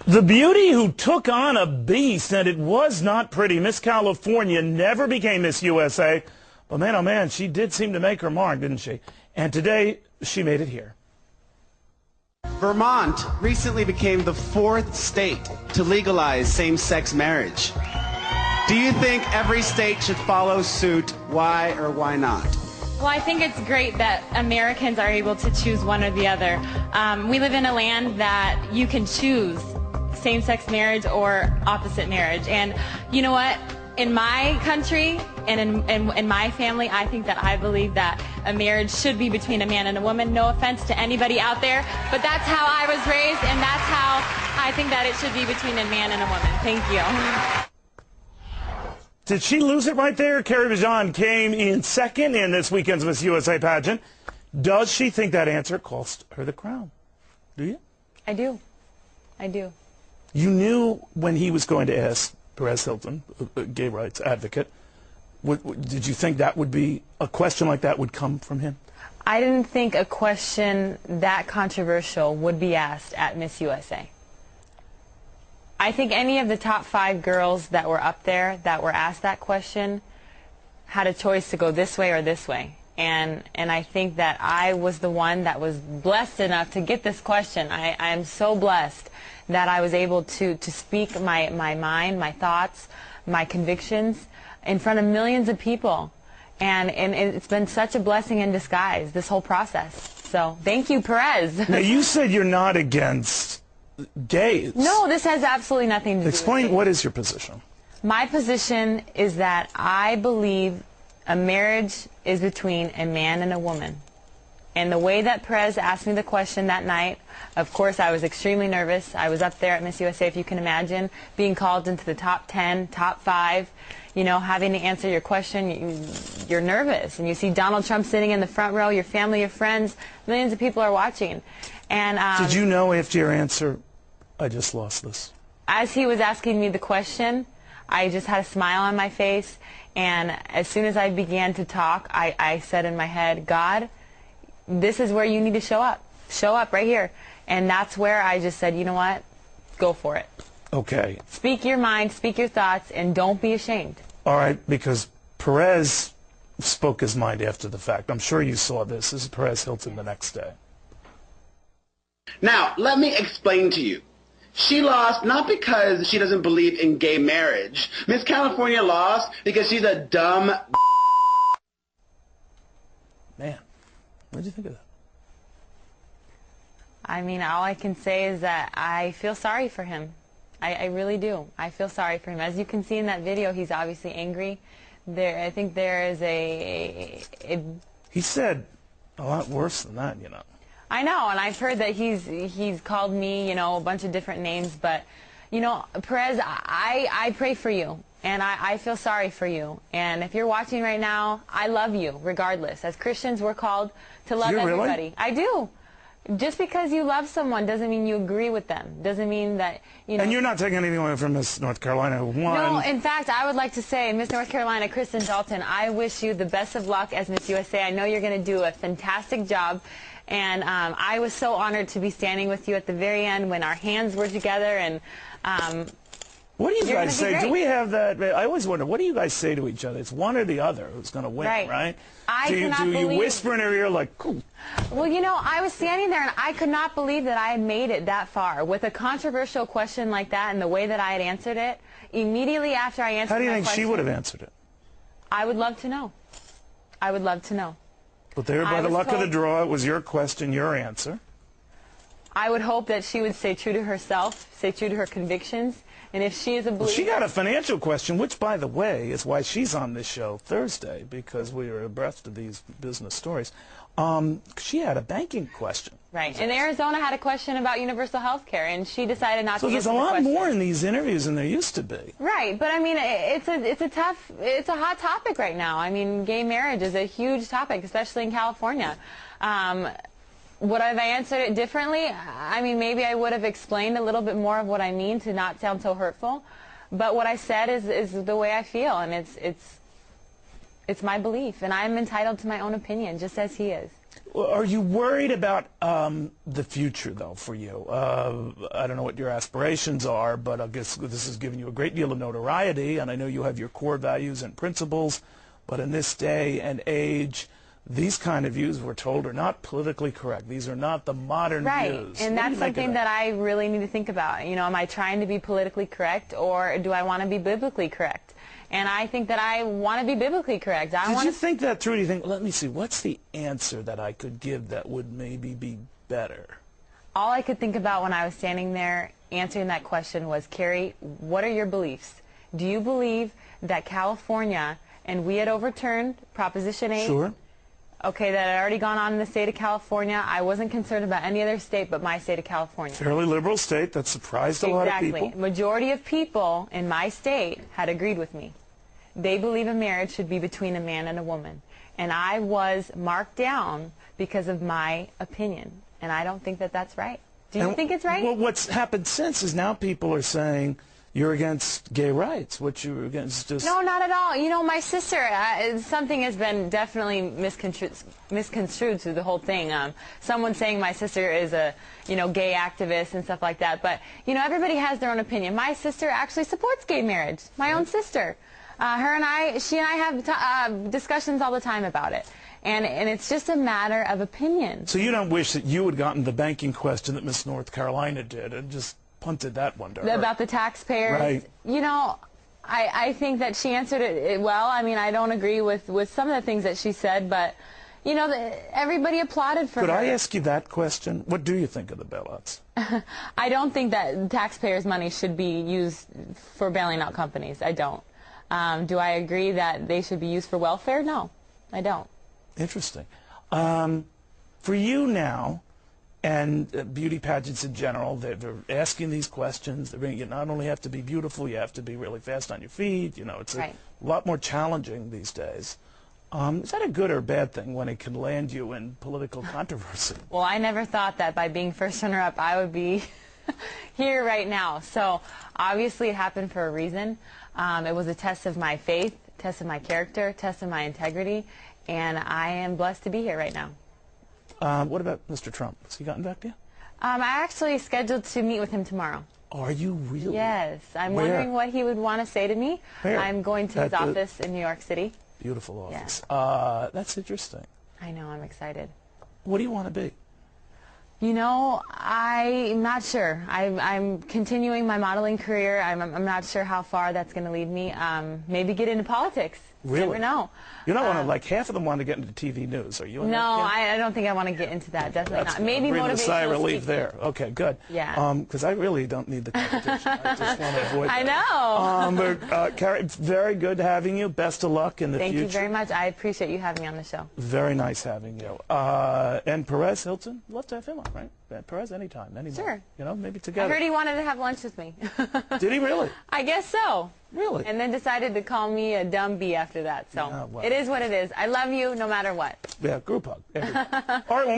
The beauty who took on a beast, and it was not pretty. Miss California never became Miss USA. But man, oh man, she did seem to make her mark, didn't she? And today, she made it here. Vermont recently became the 4th state to legalize same-sex marriage. Do you think every state should follow suit? Why or why not? Well, I think it's great that Americans are able to choose one or the other. We live in a land that you can choose same-sex marriage or opposite marriage. And you know what? In my country and in my family, I believe that a marriage should be between a man and a woman. No offense to anybody out there, but that's how I was raised, and that's how I think that it should be between a man and a woman. Thank you. Did she lose it right there? Carrie Prejean came in second in this weekend's Miss USA pageant. Does she think that answer cost her the crown? Do you? I do. I do. You knew when he was going to ask Perez Hilton, a gay rights advocate, did you think that would be a question like that would come from him? I didn't think a question that controversial would be asked at Miss USA. I think any of the top 5 girls that were up there that were asked that question had a choice to go this way or this way. And I think that I was the one that was blessed enough to get this question. I am so blessed that I was able to speak my mind, my thoughts, my convictions in front of millions of people. And it's been such a blessing in disguise, this whole process. So thank you, Perez. Now, you said you're not against gays. No, this has absolutely nothing to do with it. Explain, what is your position? My position is that I believe a marriage is between a man and a woman. And the way that Perez asked me the question that night, of course, I was extremely nervous. I was up there at Miss USA, if you can imagine, being called into the top 10, top 5, you know, having to answer your question. You're nervous. And you see Donald Trump sitting in the front row, your family, your friends, millions of people are watching. And did you know after your answer, I just lost this? As he was asking me the question, I just had a smile on my face. And as soon as I began to talk, I said in my head, God, this is where you need to show up. Show up right here. And that's where I just said, you know what? Go for it. Okay. Speak your mind, speak your thoughts, and don't be ashamed. All right, because Perez spoke his mind after the fact. I'm sure you saw this. This is Perez Hilton the next day. Now, let me explain to you. She lost not because she doesn't believe in gay marriage. Miss California lost because she's a dumb... Man, what did you think of that? I mean, all I can say is that I feel sorry for him. I really do. I feel sorry for him. As you can see in that video, he's obviously angry. I think there is He said a lot worse than that, you know. I know, and I've heard that he's called me, you know, a bunch of different names. But, you know, Perez, I pray for you, and I feel sorry for you. And if you're watching right now, I love you regardless. As Christians, we're called to love everybody. Really? I do. Just because you love someone doesn't mean you agree with them. Doesn't mean that, you know. And you're not taking anything away from Miss North Carolina who won. No, in fact, I would like to say, Miss North Carolina, Kristen Dalton, I wish you the best of luck as Miss USA. I know you're going to do a fantastic job. And I was so honored to be standing with you at the very end when our hands were together. And what do you guys say? Do we have that? I always wonder, what do you guys say to each other? It's one or the other who's going to win, right? Do you whisper in her ear like, cool? Well, you know, I was standing there and I could not believe that I had made it that far. With a controversial question like that and the way that I had answered it, immediately after I answered How do you think question, she would have answered it? I would love to know. I would love to know. But there, by the luck of the draw, it was your question, your answer. I would hope that she would stay true to herself, stay true to her convictions, and if she is a believer... Well, she got a financial question, which, by the way, is why she's on this show Thursday, because we are abreast of these business stories. She had a banking question. Right, and Arizona had a question about universal health care, and she decided not to answer the question. So there's a lot more in these interviews than there used to be. Right, but I mean, it's a hot topic right now. I mean, gay marriage is a huge topic, especially in California. Would I have answered it differently? I mean, maybe I would have explained a little bit more of what I mean to not sound so hurtful. But what I said is the way I feel, and It's my belief, and I'm entitled to my own opinion, just as he is. Are you worried about the future, though, for you? I don't know what your aspirations are, but I guess this has given you a great deal of notoriety, and I know you have your core values and principles, but in this day and age, these kind of views, we're told, are not politically correct. These are not the modern views. And that's something that I really need to think about. You know, am I trying to be politically correct, or do I want to be biblically correct? And I think that I want to be biblically correct. Did you think that through? Do you think, let me see, what's the answer that I could give that would maybe be better? All I could think about when I was standing there answering that question was, Carrie, what are your beliefs? Do you believe that California, and we had overturned Proposition 8? Sure. Okay, that had already gone on in the state of California. I wasn't concerned about any other state but my state of California. Fairly liberal state that surprised a lot of people. Exactly. Majority of people in my state had agreed with me. They believe a marriage should be between a man and a woman. And I was marked down because of my opinion. And I don't think that that's right. Do you think it's right? Well, what's happened since is now people are saying you're against gay rights, what you're against just... No, not at all. You know, my sister, something has been definitely misconstrued through the whole thing. Someone saying my sister is a, gay activist and stuff like that. But, everybody has their own opinion. My sister actually supports gay marriage, my own sister. She and I have discussions all the time about it. And it's just a matter of opinion. So you don't wish that you had gotten the banking question that Miss North Carolina did and just punted that one to her? About the taxpayers? Right. I think that she answered it well. I mean, I don't agree with some of the things that she said, but, everybody applauded for her. Could I ask you that question? What do you think of the bailouts? I don't think that taxpayers' money should be used for bailing out companies. I don't. Do I agree that they should be used for welfare? No, I don't. Interesting. For you now, and beauty pageants in general, they're asking these questions. You not only have to be beautiful, you have to be really fast on your feet. It's a lot more challenging these days. Is that a good or bad thing when it can land you in political controversy? Well, I never thought that by being first runner-up, I would be here right now. So obviously it happened for a reason. It was a test of my faith, test of my character, test of my integrity, and I am blessed to be here right now. What about Mr. Trump? Has he gotten back to you? I'm actually scheduled to meet with him tomorrow. Are you really? Yes. I'm wondering what he would want to say to me. Where? I'm going to his office in New York City. Beautiful office. Yeah. That's interesting. I know. I'm excited. What do you want to be? I'm not sure. I'm continuing my modeling career. I'm not sure how far that's going to lead me. Maybe get into politics. Really? You never know. You don't want to, like, half of them want to get into TV news. Are you in No, that camp? I don't think I want to get into that. Definitely not. Maybe motivational a sigh of relief speaking. there. Okay, good. Yeah. Because I really don't need the competition. I just want to avoid I that. know. But, Carrie, very good having you. Best of luck in the future. Thank you very much. I appreciate you having me on the show. Very nice having you. And Perez Hilton, love to have him on, right? Perez, anytime, anymore. Sure. Maybe together. I heard he wanted to have lunch with me. Did he really? I guess so. Really? And then decided to call me a dumb bee after that. So Yeah, well. It is what it is. I love you no matter what. Yeah, group hug. All right, when we